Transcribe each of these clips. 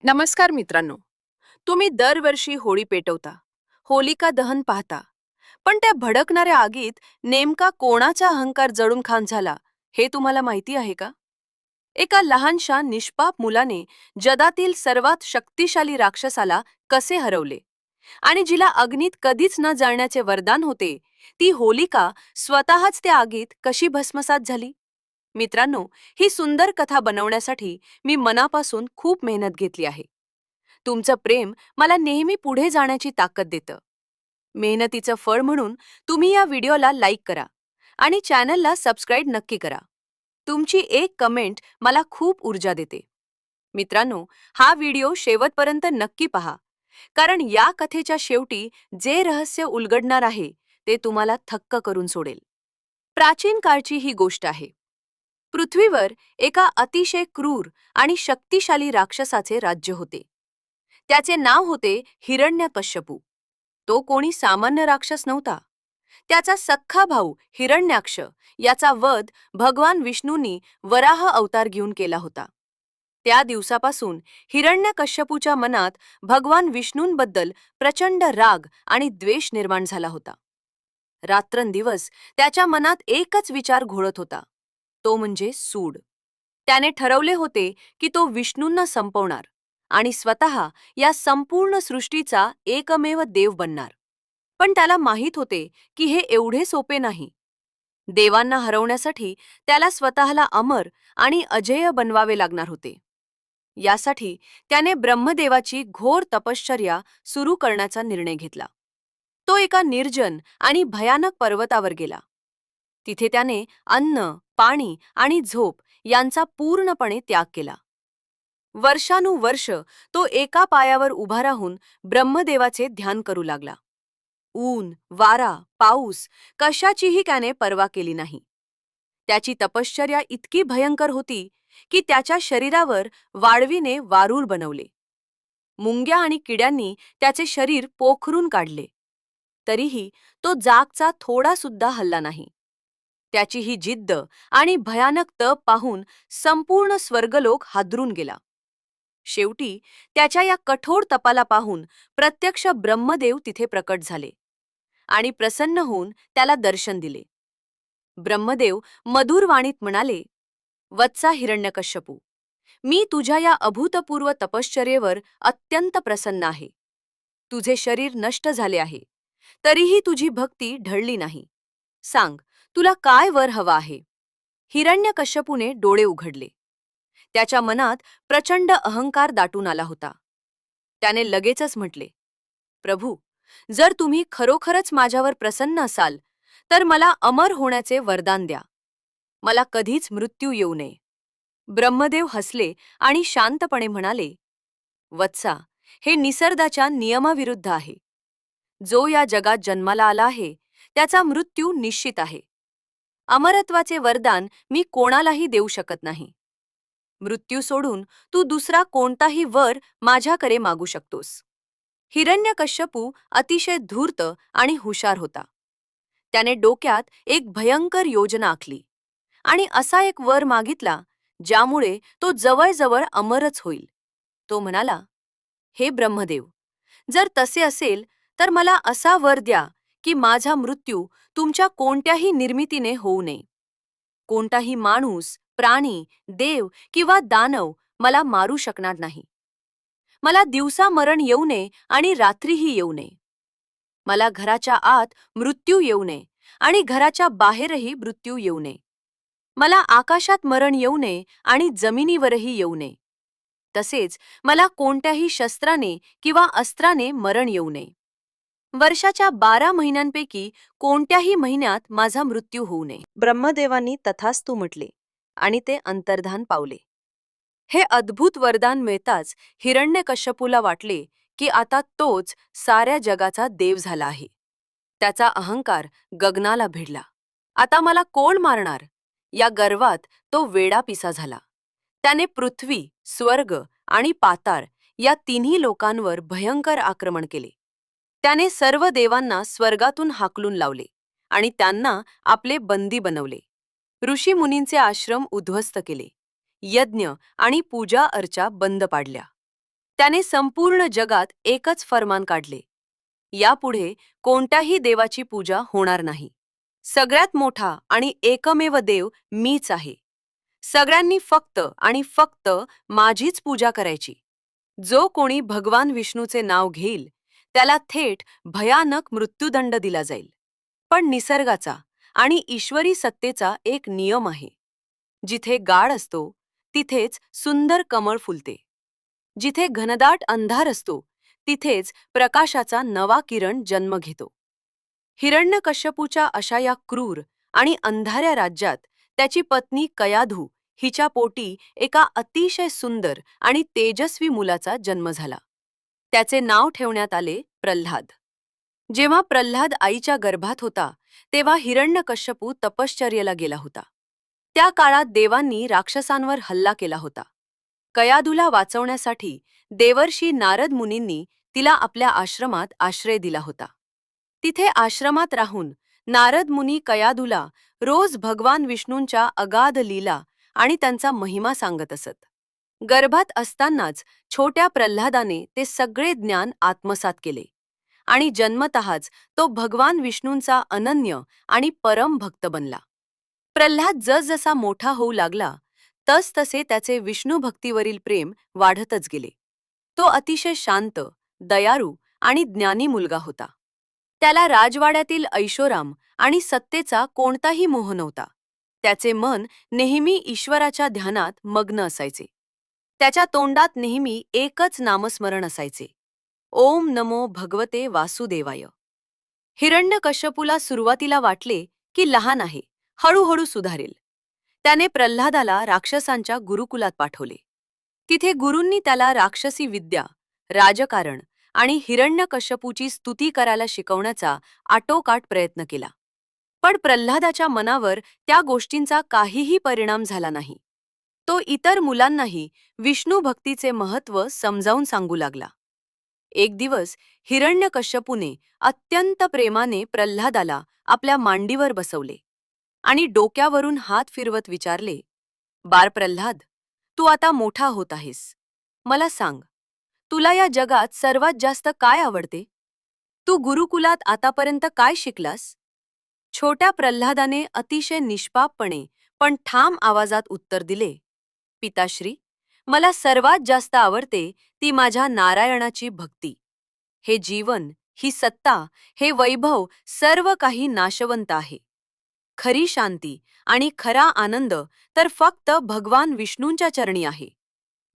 नमस्कार मित्रांनो. तुम्ही दरवर्षी होळी पेटवता, होलिका दहन पाहता. पण त्या भडकणाऱ्या आगीत नेमका कोणाचा अहंकार जळून खाक झाला हे तुम्हाला माहिती आहे का? एका लहानशा निष्पाप मुलाने जगातील सर्वात शक्तिशाली राक्षसाला कसे हरवले आणि जिला अग्नीत कधीच न जाळण्याचे वरदान होते, ती होलिका स्वतःच त्या आगीत कशी भस्मसात झाली? मित्रांनो, ही सुंदर कथा बनवण्यासाठी मी मनापासून खूप मेहनत घेतली आहे. तुमचं प्रेम मला नेहमी पुढे जाण्याची ताकद देतं. मेहनतीचं फळ म्हणून तुम्ही या व्हिडिओला लाईक करा आणि चॅनलला सबस्क्राईब नक्की करा. तुमची एक कमेंट मला खूप ऊर्जा देते. मित्रांनो, हा व्हिडिओ शेवटपर्यंत नक्की पहा, कारण या कथेच्या शेवटी जे रहस्य उलगडणार आहे ते तुम्हाला थक्क करून सोडेल. प्राचीन काळची ही गोष्ट आहे. पृथ्वीवर एका अतिशय क्रूर आणि शक्तिशाली राक्षसाचे राज्य होते. त्याचे नाव होते हिरण्यकश्यपू. तो कोणी सामान्य राक्षस नव्हता. त्याचा सख्खा भाऊ हिरण्याक्ष याचा वध भगवान विष्णूंनी वराह अवतार घेऊन केला होता. त्या दिवसापासून हिरण्यकश्यपूच्या मनात भगवान विष्णूंबद्दल प्रचंड राग आणि द्वेष निर्माण झाला होता. रात्रंदिवस त्याच्या मनात एकच विचार घोळत होता, तो म्हणजे सूड. त्याने ठरवले होते की तो विष्णूंना संपवणार आणि स्वतः या संपूर्ण सृष्टीचा एकमेव देव बनणार. पण त्याला माहीत होते की हे एवढे सोपे नाही. देवांना हरवण्यासाठी त्याला स्वतःला अमर आणि अजेय बनवावे लागणार होते. यासाठी त्याने ब्रह्मदेवाची घोर तपश्चर्या सुरू करण्याचा निर्णय घेतला. तो एका निर्जन आणि भयानक पर्वतावर गेला. तिथे त्याने अन्न, पाणी आणि झोप यांचा पूर्णपणे त्याग केला. वर्षानुवर्ष तो एका पायावर उभा राहून ब्रह्मदेवाचे ध्यान करू लागला. ऊन, वारा, पाऊस कशाचीही त्याने पर्वा केली नाही. त्याची तपश्चर्या इतकी भयंकर होती की त्याच्या शरीरावर वाळवीने वारूळ बनवले. मुंग्या आणि किड्यांनी त्याचे शरीर पोखरून काढले. तरीही तो जागचा थोडा सुद्धा हलला नाही. त्याची ही जिद्द आणि भयानक तप पाहून संपूर्ण स्वर्गलोक हादरून गेला. शेवटी त्याच्या या कठोर तपाला पाहून प्रत्यक्ष ब्रह्मदेव तिथे प्रकट झाले आणि प्रसन्न होऊन त्याला दर्शन दिले. ब्रह्मदेव मधुर वाणीत म्हणाले, "वत्सा हिरण्यकश्यपू, मी तुझ्या या अभूतपूर्व तपश्चर्येवर अत्यंत प्रसन्न आहे. तुझे शरीर नष्ट झाले आहे, तरीही तुझी भक्ती ढळली नाही. सांग, तुला काय वर हवा आहे?" हिरण्यकश्यपूने डोळे उघडले. त्याच्या मनात प्रचंड अहंकार दाटून आला होता. त्याने लगेचच म्हटले, "प्रभू, जर तुम्ही खरोखरच माझ्यावर प्रसन्न असाल तर मला अमर होण्याचे वरदान द्या. मला कधीच मृत्यू येऊ नये." ब्रह्मदेव हसले आणि शांतपणे म्हणाले, "वत्सा, हे निसर्गाच्या नियमाविरुद्ध आहे. जो या जगात जन्माला आला आहे त्याचा मृत्यू निश्चित आहे. अमरत्वाचे वरदान मी कोणालाही देऊ शकत नाही. मृत्यू सोडून तू दुसरा कोणताही वर माझ्याकडे मागू शकतोस." हिरण्यकश्यपू अतिशय धूर्त आणि हुशार होता. त्याने डोक्यात एक भयंकर योजना आखली आणि असा एक वर मागितला ज्यामुळे तो जवळजवळ अमरच होईल. तो म्हणाला, "हे ब्रह्मदेव, जर तसे असेल तर मला असा वर द्या की माझा मृत्यू तुमच्या कोणत्याही निर्मितीने होऊ नये. कोणताही माणूस, प्राणी, देव किंवा दानव मला मारू शकणार नाही. मला दिवसा मरण येऊ नये आणि रात्रीही येऊ नये. मला घराच्या आत मृत्यू येऊ नये आणि घराच्या बाहेरही मृत्यू येऊ नये. मला आकाशात मरण येऊ नये आणि जमिनीवरही येऊ नये. तसेच मला कोणत्याही शस्त्राने किंवा अस्त्राने मरण येऊ नये. वर्षाच्या 12 महिन्यांपैकी कोणत्याही महिन्यात माझा मृत्यू होऊ नये." ब्रह्मदेवांनी तथास्तु म्हटले आणि ते अंतर्धान पावले. हे अद्भुत वरदान मिळताच हिरण्यकश्यपूला वाटले की आता तोच साऱ्या जगाचा देव झाला आहे. त्याचा अहंकार गगनाला भिडला. आता मला कोण मारणार या गर्वात तो वेडापिसा झाला. त्याने पृथ्वी, स्वर्ग आणि पाताळ या तिन्ही लोकांवर भयंकर आक्रमण केले. त्याने सर्व देवांना स्वर्गातून हाकलून लावले आणि त्यांना आपले बंदी बनवले. ऋषीमुनींचे आश्रम उद्ध्वस्त केले. यज्ञ आणि पूजा अर्चा बंद पाडल्या. त्याने संपूर्ण जगात एकच फरमान काढले, यापुढे कोणत्याही देवाची पूजा होणार नाही. सगळ्यात मोठा आणि एकमेव देव मीच आहे. सगळ्यांनी फक्त आणि फक्त माझीच पूजा करायची. जो कोणी भगवान विष्णूचे नाव घेईल त्याला थेट भयानक मृत्यूदंड दिला जाईल. पण निसर्गाचा आणि ईश्वरी सत्तेचा एक नियम आहे. जिथे गाळ असतो तिथेच सुंदर कमळ फुलते. जिथे घनदाट अंधार असतो तिथेच प्रकाशाचा नवा किरण जन्म घेतो. हिरण्यकश्यपूच्या अशा या क्रूर आणि अंधाऱ्या राज्यात त्याची पत्नी कयाधू हिच्या पोटी एका अतिशय सुंदर आणि तेजस्वी मुलाचा जन्म झाला. त्याचे नाव ठेवण्यात आले प्रल्हाद. जेव्हा प्रल्हाद आईच्या गर्भात होता तेव्हा हिरण्यकश्यपू तपश्चर्येला गेला होता. त्या काळात देवांनी राक्षसांवर हल्ला केला होता. कयाधूला वाचवण्यासाठी देवर्षी नारद मुनींनी तिला आपल्या आश्रमात आश्रय दिला होता. तिथे आश्रमात राहून नारद मुनी कयाधूला रोज भगवान विष्णूंच्या अगाध लीला आणि त्यांचा महिमा सांगत असत. गर्भात असतानाच छोट्या प्रल्हादाने ते सगळे ज्ञान आत्मसात केले आणि जन्मतःच तो भगवान विष्णूंचा अनन्य आणि परम भक्त बनला. प्रल्हाद जसजसा मोठा होऊ लागला तसतसे त्याचे विष्णू भक्तीवरील प्रेम वाढतच गेले. तो अतिशय शांत, दयाळू आणि ज्ञानी मुलगा होता. त्याला राजवाड्यातील ऐशोराम आणि सत्तेचा कोणताही मोह नव्हता. त्याचे मन नेहमी ईश्वराच्या ध्यानात मग्न असायचे. त्याच्या तोंडात नेहमी एकच नामस्मरण असायचे, ओम नमो भगवते वासुदेवाय. हिरण्यकश्यपूला सुरुवातीला वाटले की लहान आहे, हळूहळू सुधारेल. त्याने प्रल्हादाला राक्षसांच्या गुरुकुलात पाठवले. तिथे गुरूंनी त्याला राक्षसी विद्या, राजकारण आणि हिरण्यकश्यपूची स्तुती करायला शिकवण्याचा आटोकाट प्रयत्न केला. पण प्रल्हादाच्या मनावर त्या गोष्टींचा काहीही परिणाम झाला नाही. तो इतर मुलांनाही विष्णू भक्तीचे महत्त्व समजावून सांगू लागला. एक दिवस हिरण्यकश्यपूने अत्यंत प्रेमाने प्रल्हादाला आपल्या मांडीवर बसवले आणि डोक्यावरून हात फिरवत विचारले, बाळ प्रल्हाद, तू आता मोठा होत आहेस. मला सांग, तुला या जगात सर्वात जास्त काय आवडते? तू गुरुकुलात आतापर्यंत काय शिकलास? छोट्या प्रल्हादाने अतिशय निष्पापपणे पण ठाम आवाजात उत्तर दिले, पिताश्री, मला सर्वात जास्त आवडते ती माझ्या नारायणाची भक्ती. हे जीवन, ही सत्ता, हे वैभव सर्व काही नाशवंत आहे. खरी शांती आणि खरा आनंद तर फक्त भगवान विष्णूंच्या चरणी आहे.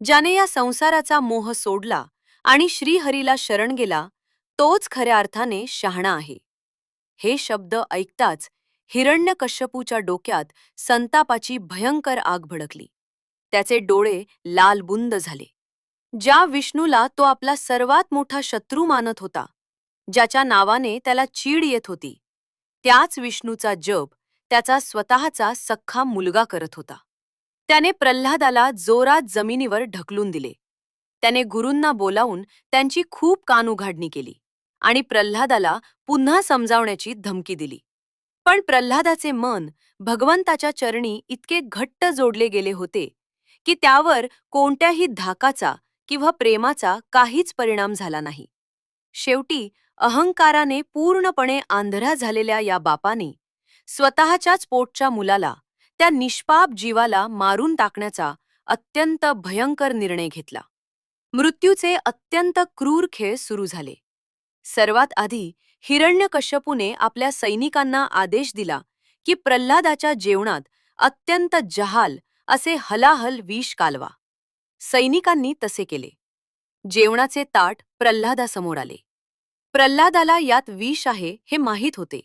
ज्याने या संसाराचा मोह सोडला आणि श्रीहरीला शरण गेला तोच खऱ्या अर्थाने शहाणा आहे. हे शब्द ऐकताच हिरण्यकश्यपूच्या डोक्यात संतापाची भयंकर आग भडकली. त्याचे डोळे लालबुंद झाले. ज्या विष्णूला तो आपला सर्वात मोठा शत्रू मानत होता, ज्याच्या नावाने त्याला चीड येत होती, त्याच विष्णूचा जप त्याचा स्वतःचा सख्खा मुलगा करत होता. त्याने प्रल्हादाला जोरात जमिनीवर ढकलून दिले. त्याने गुरूंना बोलावून त्यांची खूप कानउघाडणी केली आणि प्रल्हादाला पुन्हा समजावण्याची धमकी दिली. पण प्रल्हादाचे मन भगवंताच्या चरणी इतके घट्ट जोडले गेले होते की त्यावर कोणत्याही धाकाचा किंवा प्रेमाचा काहीच परिणाम झाला नाही. शेवटी अहंकाराने पूर्णपणे आंधळा झालेल्या या बापाने स्वतःच्याच पोटच्या मुलाला, त्या निष्पाप जीवाला मारून टाकण्याचा अत्यंत भयंकर निर्णय घेतला. मृत्यूचे अत्यंत क्रूर खेळ सुरू झाले. सर्वात आधी हिरण्यकश्यपूने आपल्या सैनिकांना आदेश दिला की प्रल्हादाच्या जेवणात अत्यंत जहाल असे हलाहल विष कालवा. सैनिकांनी तसे केले. जेवणाचे ताट प्रल्हादासमोर आले. प्रल्हादाला यात विष आहे हे माहीत होते.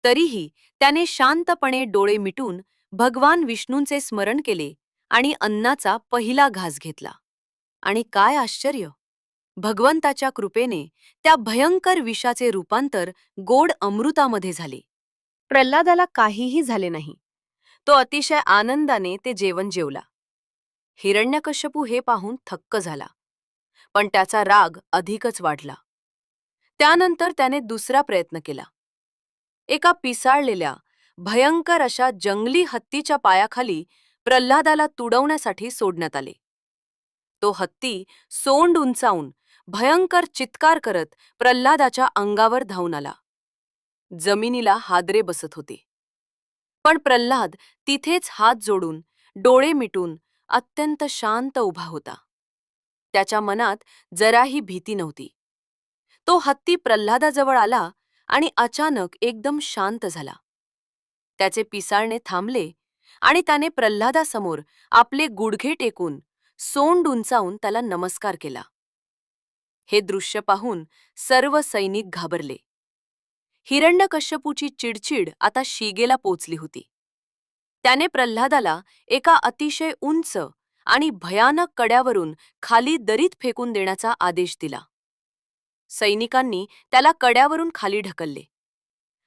तरीही त्याने शांतपणे डोळे मिटून भगवान विष्णूंचे स्मरण केले आणि अन्नाचा पहिला घास घेतला. आणि काय आश्चर्य! भगवंताच्या कृपेने त्या भयंकर विषाचे रूपांतर गोड अमृतामध्ये झाले. प्रल्हादाला काहीही झाले नाही. तो अतिशय आनंदाने ते जेवण जेवला. हिरण्यकश्यपू हे पाहून थक्क झाला, पण त्याचा राग अधिकच वाढला. त्यानंतर त्याने दुसरा प्रयत्न केला. एका पिसाळलेल्या, भयंकर अशा जंगली हत्तीच्या पायाखाली प्रल्हादाला तुडवण्यासाठी सोडण्यात आले. तो हत्ती सोंड उंचावून भयंकर चित्कार करत प्रल्हादाच्या अंगावर धावून आला. जमिनीला हादरे बसत होते. पण प्रल्हाद तिथेच हात जोडून, डोळे मिटून अत्यंत शांत उभा होता. त्याच्या मनात जराही भीती नव्हती. तो हत्ती प्रल्हादाजवळ आला आणि अचानक एकदम शांत झाला. त्याचे पिसाळणे थांबले आणि त्याने प्रल्हादासमोर आपले गुडघे टेकून सोंड उंचावून त्याला नमस्कार केला. हे दृश्य पाहून सर्व सैनिक घाबरले. हिरण्यकश्यपूची चिडचिड आता शिगेला पोचली होती. त्याने प्रल्हादाला एका अतिशय उंच आणि भयानक कड्यावरून खाली दरीत फेकून देण्याचा आदेश दिला. सैनिकांनी त्याला कड्यावरून खाली ढकलले.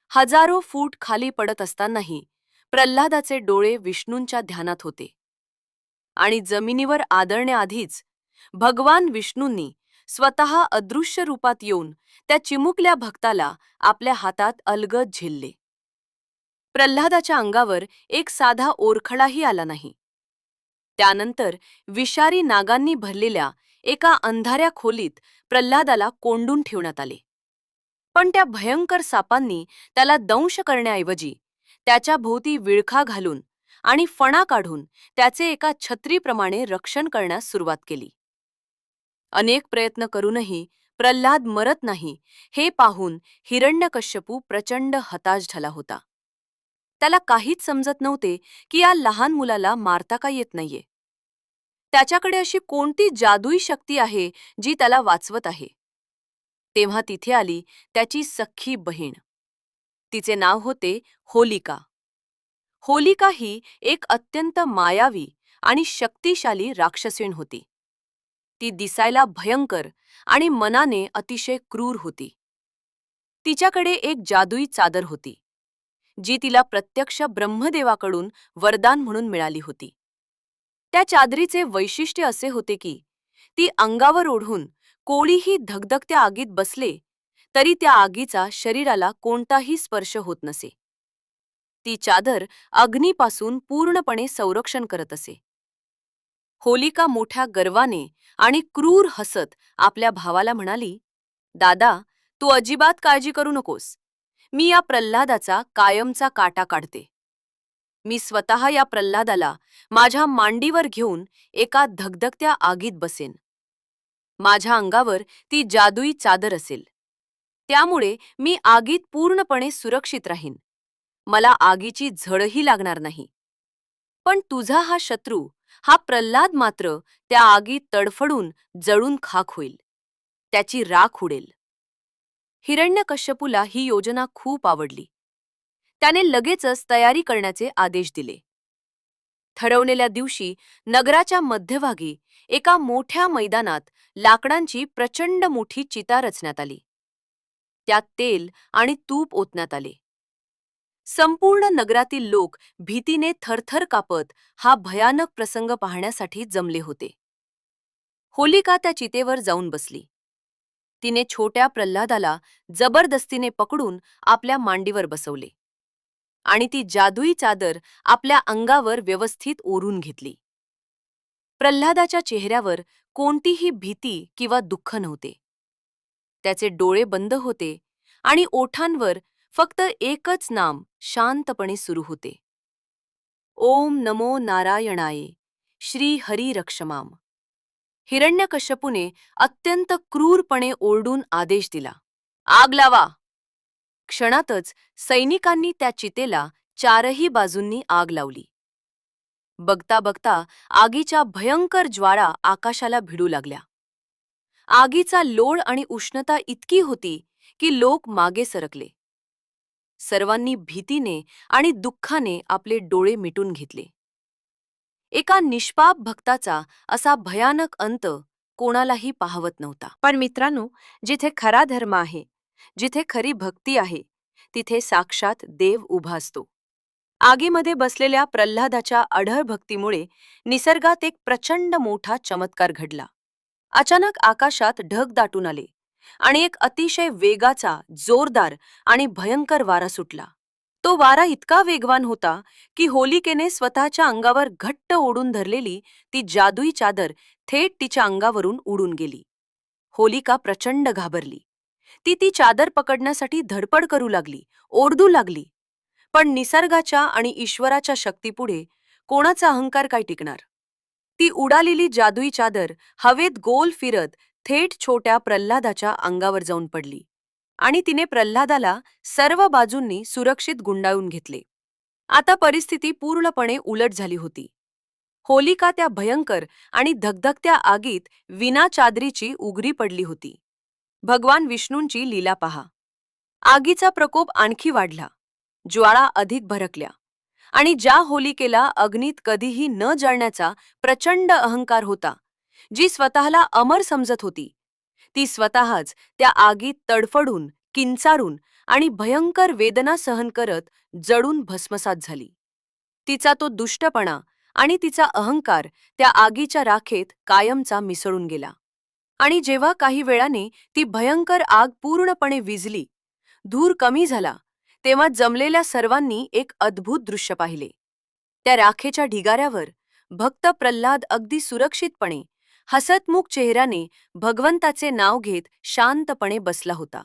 हजारो फूट खाली पडत असतानाही प्रल्हादाचे डोळे विष्णूंच्या ध्यानात होते. आणि जमिनीवर आदळण्याआधीच भगवान विष्णूंनी स्वतः अदृश्य रूपात येऊन त्या चिमुकल्या भक्ताला आपल्या हातात अलगद झेलले. प्रल्हादाच्या अंगावर एक साधा ओरखडाही आला नाही. त्यानंतर विषारी नागांनी भरलेल्या एका अंधाऱ्या खोलीत प्रल्हादाला कोंडून ठेवण्यात आले. पण त्या भयंकर सापांनी त्याला दंश करण्याऐवजी त्याच्या भोवती विळखा घालून आणि फणा काढून त्याचे एका छत्रीप्रमाणे रक्षण करण्यास सुरुवात केली. अनेक प्रयत्न करूनही प्रल्हाद मरत नाही हे पाहून हिरण्यकश्यपू प्रचंड हताश झाला होता. त्याला काहीच समजत नव्हते की या लहान मुलाला मारता का येत नाहीये. त्याच्याकडे अशी कोणती जादुई शक्ती आहे जी त्याला वाचवत आहे. तेव्हा तिथे आली त्याची सख्खी बहीण. तिचे नाव होते होलिका. होलिका ही एक अत्यंत मायावी आणि शक्तिशाली राक्षसीण होती. ती दिसायला भयंकर आणि मनाने अतिशय क्रूर होती. तिच्याकडे एक जादुई चादर होती जी तिला प्रत्यक्ष ब्रह्मदेवाकडून वरदान म्हणून मिळाली होती. त्या चादरीचे वैशिष्ट्य असे होते की ती अंगावर ओढून कोळीही धगधगत्या आगीत बसले तरी त्या आगीचा शरीराला कोणताही स्पर्श होत नसे. ती चादर अग्नीपासून पूर्णपणे संरक्षण करत असे. होलिका मोठ्या गर्वाने आणि क्रूर हसत आपल्या भावाला म्हणाली, दादा, तू अजिबात काळजी करू नकोस. मी या प्रल्हादाचा कायमचा काटा काढते. मी स्वतः या प्रल्हादाला माझ्या मांडीवर घेऊन एका धगधगत्या आगीत बसेन. माझ्या अंगावर ती जादुई चादर असेल. त्यामुळे मी आगीत पूर्णपणे सुरक्षित राहीन. मला आगीची झळही लागणार नाही. पण तुझा हा शत्रू, हा प्रल्हाद मात्र त्या आगीत तडफडून जळून खाक होईल. त्याची राख उडेल. हिरण्यकश्यपूला ही योजना खूप आवडली. त्याने लगेचच तयारी करण्याचे आदेश दिले. ठरवलेल्या दिवशी नगराच्या मध्यभागी एका मोठ्या मैदानात लाकडांची प्रचंड मोठी चिता रचण्यात आली. त्यात तेल आणि तूप ओतण्यात आले. संपूर्ण नगरातील लोक भीतीने थरथर कापत हा भयानक प्रसंग पाहण्यासाठी जमले होते. होलिका त्या चितेवर जाऊन बसली. तिने छोट्या प्रल्हादाला जबरदस्तीने पकडून आपल्या मांडीवर बसवले आणि ती जादुई चादर आपल्या अंगावर व्यवस्थित ओढून घेतली. प्रल्हादाच्या चेहऱ्यावर कोणतीही भीती किंवा दुःख नव्हते. त्याचे डोळे बंद होते आणि ओठांवर फक्त एकच नाम शांतपणे सुरू होते, ओम नमो नारायणाय श्री हरी रक्षमाम. हिरण्यकश्यपूने अत्यंत क्रूरपणे ओरडून आदेश दिला, आग लावा. क्षणातच सैनिकांनी त्या चितेला चारही बाजूंनी आग लावली. बघता बघता आगीच्या भयंकर ज्वाळा आकाशाला भिडू लागल्या. आगीचा लोळ आणि उष्णता इतकी होती की लोक मागे सरकले. सर्वांनी भीतीने आणि दुःखाने आपले डोळे मिटून घेतले. एका निष्पाप भक्ताचा असा भयानक अंत कोणालाही पाहवत नव्हता. पण मित्रांनो, जिथे खरा धर्म आहे, जिथे खरी भक्ती आहे, तिथे साक्षात देव उभा असतो. आगीमध्ये बसलेल्या प्रल्हादाच्या अढळ भक्तीमुळे निसर्गात एक प्रचंड मोठा चमत्कार घडला. अचानक आकाशात ढग दाटून आले आणि एक अतिशय वेगाचा, जोरदार आणि भयंकर वारा सुटला. तो वारा इतका वेगवान होता की होलिकेने स्वतःच्या अंगावर घट्ट ओढून धरलेली ती जादुई चादर थेट तिच्या अंगावरून उडून गेली. होलिका प्रचंड घाबरली. ती चादर पकडण्यासाठी धडपड करू लागली, ओरडू लागली. पण निसर्गाच्या आणि ईश्वराच्या शक्तीपुढे कोणाचा अहंकार काय टिकणार. ती उडालेली जादुई चादर हवेत गोल फिरत थेट छोट्या प्रल्हादाच्या अंगावर जाऊन पडली आणि तिने प्रल्हादाला सर्व बाजूंनी सुरक्षित गुंडाळून घेतले. आता परिस्थिती पूर्णपणे उलट झाली होती. होलिका त्या भयंकर आणि धगधगत्या आगीत विना चादरीची उघडी पडली होती. भगवान विष्णूंची लीला पहा. आगीचा प्रकोप आणखी वाढला, ज्वाळा अधिक भरकल्या आणि ज्या होलिकेला अग्नीत कधीही न जळण्याचा प्रचंड अहंकार होता, जी स्वतःला अमर समजत होती, ती स्वतःच त्या आगीत तडफडून, किंचारून आणि भयंकर वेदना सहन करत जळून भस्मसात झाली. तिचा तो दुष्टपणा आणि तिचा अहंकार त्या आगीच्या राखेत कायमचा मिसळून गेला. आणि जेव्हा काही वेळाने ती भयंकर आग पूर्णपणे विझली, धूर कमी झाला, तेव्हा जमलेल्या सर्वांनी एक अद्भुत दृश्य पाहिले. त्या राखेच्या ढिगाऱ्यावर भक्त प्रल्हाद अगदी सुरक्षितपणे, हसतमुख चेहऱ्याने भगवंताचे नाव घेत शांतपणे बसला होता.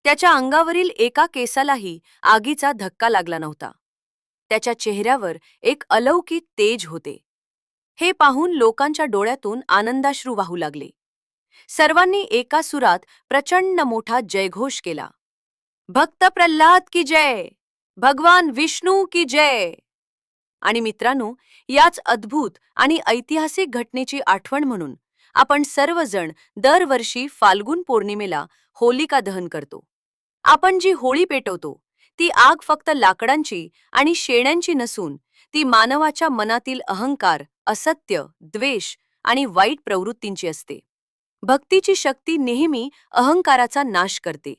त्याच्या अंगावरील एका केसालाही आगीचा धक्का लागला नव्हता. त्याच्या चेहऱ्यावर एक अलौकिक तेज होते. हे पाहून लोकांच्या डोळ्यातून आनंदाश्रू वाहू लागले. सर्वांनी एका सुरात प्रचंड मोठा जयघोष केला. भक्त प्रल्हाद की जय, भगवान विष्णू की जय. आणि मित्रांनो, याच अद्भुत आणि ऐतिहासिक घटनेची आठवण म्हणून आपण सर्वजण दरवर्षी फाल्गुन पौर्णिमेला होलिका दहन करतो. आपण जी होळी पेटवतो ती आग फक्त लाकडांची आणि शेण्यांची नसून ती मानवाच्या मनातील अहंकार, असत्य, द्वेष आणि वाईट प्रवृत्तींची असते. भक्तीची शक्ती नेहमी अहंकाराचा नाश करते.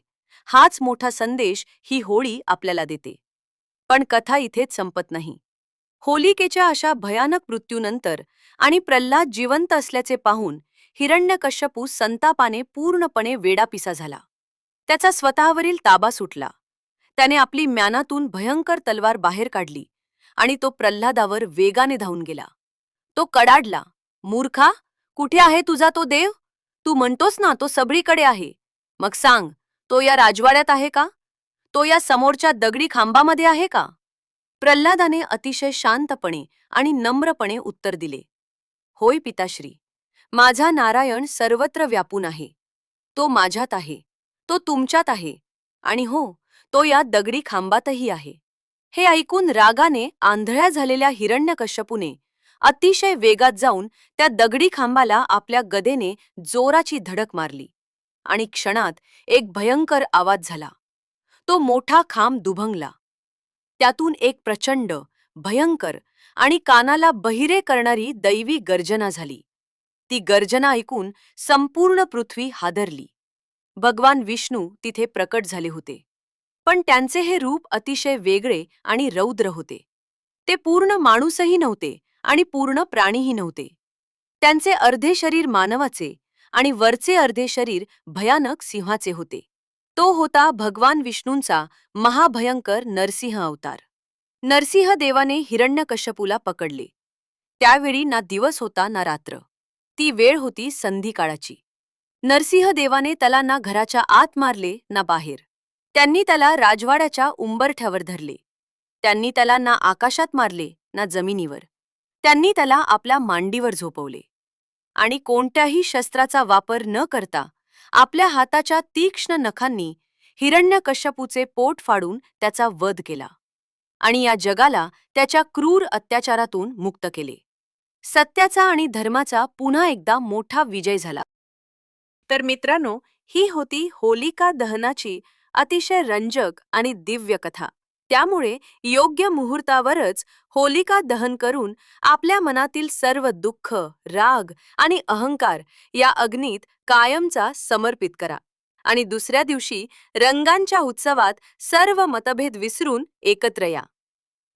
हाच मोठा संदेश ही होळी आपल्याला देते. पण कथा इथेच संपत नाही. होलिकेच्या अशा भयानक मृत्यूनंतर आणि प्रल्हाद जिवंत असल्याचे पाहून हिरण्यकश्यपू संतापाने पूर्णपणे वेडापिसा झाला. त्याचा स्वतःवरील ताबा सुटला. त्याने आपली म्यानातून भयंकर तलवार बाहेर काढली आणि तो प्रल्हादावर वेगाने धावून गेला. तो कडाडला, मूर्खा, कुठे आहे तुझा तो देव? तू म्हणतोस ना तो सगळीकडे आहे. मग सांग, तो या राजवाड्यात आहे का? तो या समोरच्या दगडी खांबामध्ये आहे का? प्रल्हादाने अतिशय शांतपणे आणि नम्रपणे उत्तर दिले, होय पिताश्री, माझा नारायण सर्वत्र व्यापून आहे. तो माझ्यात आहे, तो तुमच्यात आहे आणि हो, तो या दगडी खांबातही आहे. हे ऐकून रागाने आंधळ्या झालेल्या हिरण्यकश्यपूने अतिशय वेगात जाऊन त्या दगडी खांबाला आपल्या गदेने जोराची धडक मारली आणि क्षणात एक भयंकर आवाज झाला. तो मोठा खांब दुभंगला. त्यातून एक प्रचंड, भयंकर आणि कानाला बहिरे करणारी दैवी गर्जना झाली. ती गर्जना ऐकून संपूर्ण पृथ्वी हादरली. भगवान विष्णू तिथे प्रकट झाले होते. पण त्यांचे हे रूप अतिशय वेगळे आणि रौद्र होते. ते पूर्ण माणूसही नव्हते आणि पूर्ण प्राणीही नव्हते. त्यांचे अर्धे शरीर मानवाचे आणि वरचे अर्धे शरीर भयानक सिंहाचे होते. तो होता भगवान विष्णूंचा महाभयंकर नरसिंह अवतार. नरसिंह देवाने हिरण्यकश्यपूला पकडले. त्यावेळी ना दिवस होता ना रात्र. ती वेळ होती संधिकाळाची. नरसिंह देवाने त्याला ना घराच्या आत मारले ना बाहेर. त्यांनी त्याला राजवाड्याच्या उंबरठ्यावर धरले. त्यांनी त्याला ना आकाशात मारले ना जमिनीवर. त्यांनी त्याला आपल्या मांडीवर झोपवले आणि कोणत्याही शस्त्राचा वापर न करता आपल्या हाताच्या तीक्ष्ण नखांनी हिरण्यकश्यपूचे पोट फाडून त्याचा वध केला आणि या जगाला त्याच्या क्रूर अत्याचारातून मुक्त केले. सत्याचा आणि धर्माचा पुन्हा एकदा मोठा विजय झाला. तर मित्रांनो, ही होती होलिका दहनाची अतिशय रंजक आणि दिव्य कथा. त्यामुळे योग्य मुहूर्तावरच होलिका दहन करून आपल्या मनातील सर्व दुःख, राग आणि अहंकार या अग्नीत कायमचा समर्पित करा आणि दुसऱ्या दिवशी रंगांच्या उत्सवात सर्व मतभेद विसरून एकत्र या.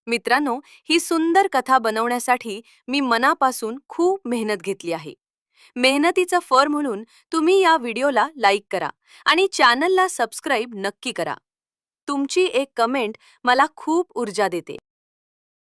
मित्रांनो, ही सुंदर कथा बनवण्यासाठी मी मनापासून खूप मेहनत घेतली आहे. मेहनतीचं फळ म्हणून तुम्ही या व्हिडिओला लाईक करा आणि चॅनलला सबस्क्राईब नक्की करा. तुमची एक कमेंट मला खूप ऊर्जा देते.